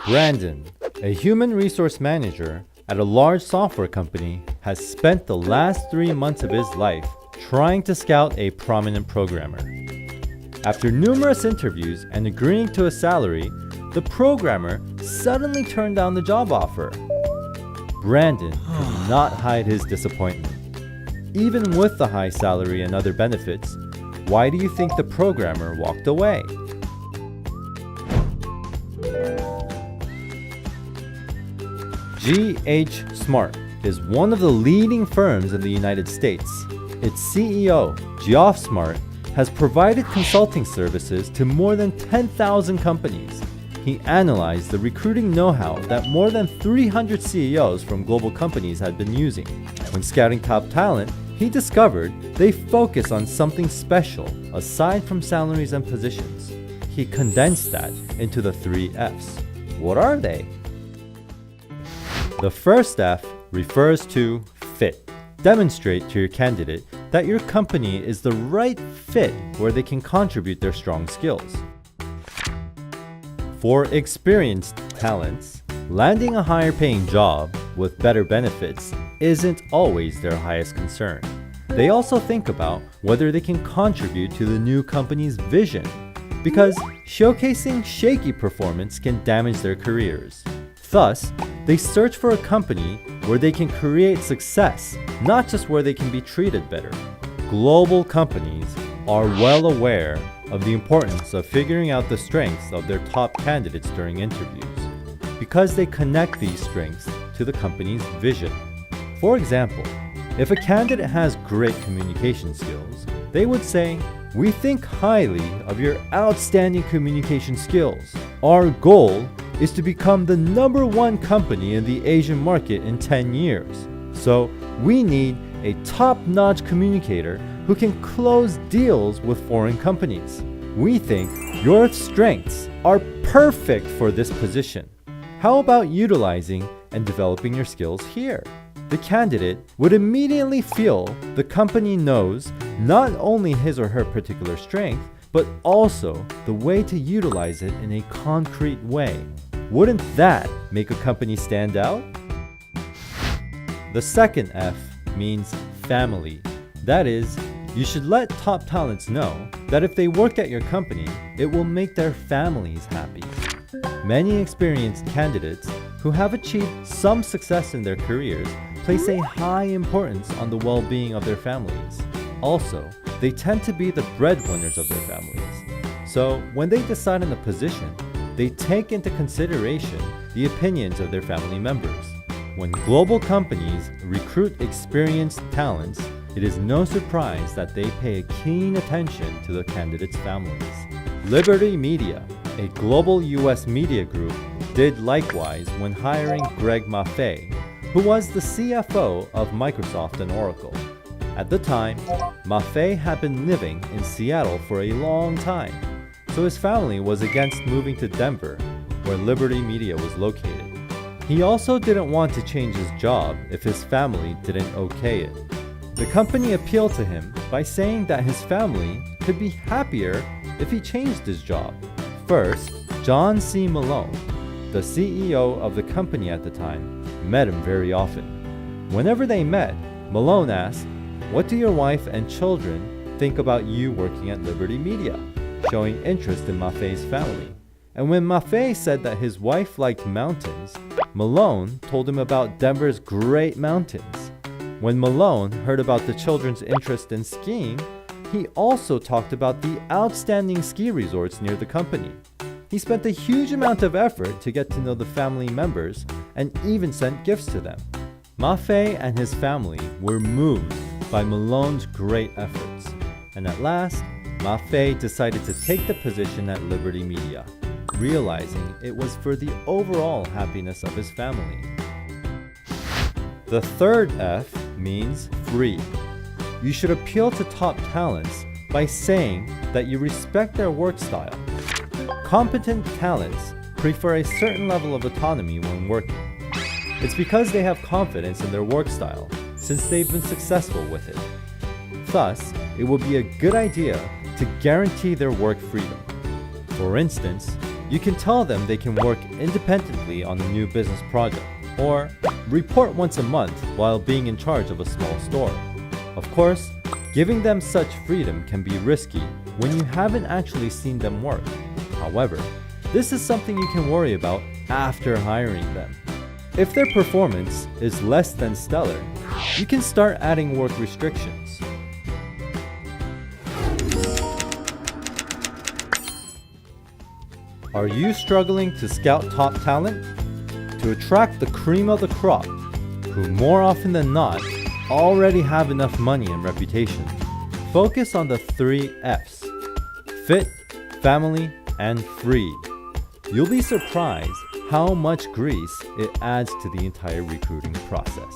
Brandon, a human resource manager at a large software company, has spent the last 3 months of his life trying to scout a prominent programmer. After numerous interviews and agreeing to a salary, the programmer suddenly turned down the job offer. Brandon could not hide his disappointment. Even with the high salary and other benefits, why do you think the programmer walked away? G.H. Smart is one of the leading firms in the United States. Its CEO, Geoff Smart, has provided consulting services to more than 10,000 companies. He analyzed the recruiting know-how that more than 300 CEOs from global companies had been using. When scouting top talent, he discovered they focus on something special aside from salaries and positions. He condensed that into the 3 F's. What are they? The first F refers to fit. Demonstrate to your candidate that your company is the right fit where they can contribute their strong skills. For experienced talents, landing a higher paying job with better benefits isn't always their highest concern. They also think about whether they can contribute to the new company's vision, because showcasing shaky performance can damage their careers. Thus, they search for a company where they can create success, not just where they can be treated better. Global companies are well aware of the importance of figuring out the strengths of their top candidates during interviews, because they connect these strengths to the company's vision. For example, if a candidate has great communication skills, they would say, "We think highly of your outstanding communication skills. Our goal is to become the #1 company in the Asian market in 10 years. So we need a top-notch communicator who can close deals with foreign companies. We think your strengths are perfect for this position. How about utilizing and developing your skills here?" The candidate would immediately feel the company knows not only his or her particular strength, but also the way to utilize it in a concrete way. Wouldn't that make a company stand out? The second F means family. That is, you should let top talents know that if they work at your company, it will make their families happy. Many experienced candidates who have achieved some success in their careers place a high importance on the well-being of their families. Also, they tend to be the breadwinners of their families. So, when they decide on a position, they take into consideration the opinions of their family members. When global companies recruit experienced talents, it is no surprise that they pay a keen attention to the candidates' families. Liberty Media, a global US media group, did likewise when hiring Greg Maffei, who was the CFO of Microsoft and Oracle. At the time, Maffei had been living in Seattle for a long time, so his family was against moving to Denver, where Liberty Media was located. He also didn't want to change his job if his family didn't okay it. The company appealed to him by saying that his family could be happier if he changed his job. First, John C. Malone, the CEO of the company at the time, met him very often. Whenever they met, Malone asked, "What do your wife and children think about you working at Liberty Media?" showing interest in Maffei's family. And when Maffei said that his wife liked mountains, Malone told him about Denver's great mountains. When Malone heard about the children's interest in skiing, he also talked about the outstanding ski resorts near the company. He spent a huge amount of effort to get to know the family members and even sent gifts to them. Maffei and his family were moved by Malone's great efforts, and at last, Maffei decided to take the position at Liberty Media, realizing it was for the overall happiness of his family. The third F means free. You should appeal to top talents by saying that you respect their work style. Competent talents prefer a certain level of autonomy when working. It's because they have confidence in their work style, since they've been successful with it. Thus, it would be a good idea to guarantee their work freedom. For instance, You can tell them they can work independently on a new business project, or report once a month while being in charge of a small store. Of course, giving them such freedom can be risky when you haven't actually seen them work. However, this is something you can worry about after hiring them. If their performance is less than stellar, you can start adding work restrictions. Are you struggling to scout top talent? To attract the cream of the crop, who more often than not already have enough money and reputation, focus on the 3 F's: fit, family, and free. You'll be surprised how much grease it adds to the entire recruiting process.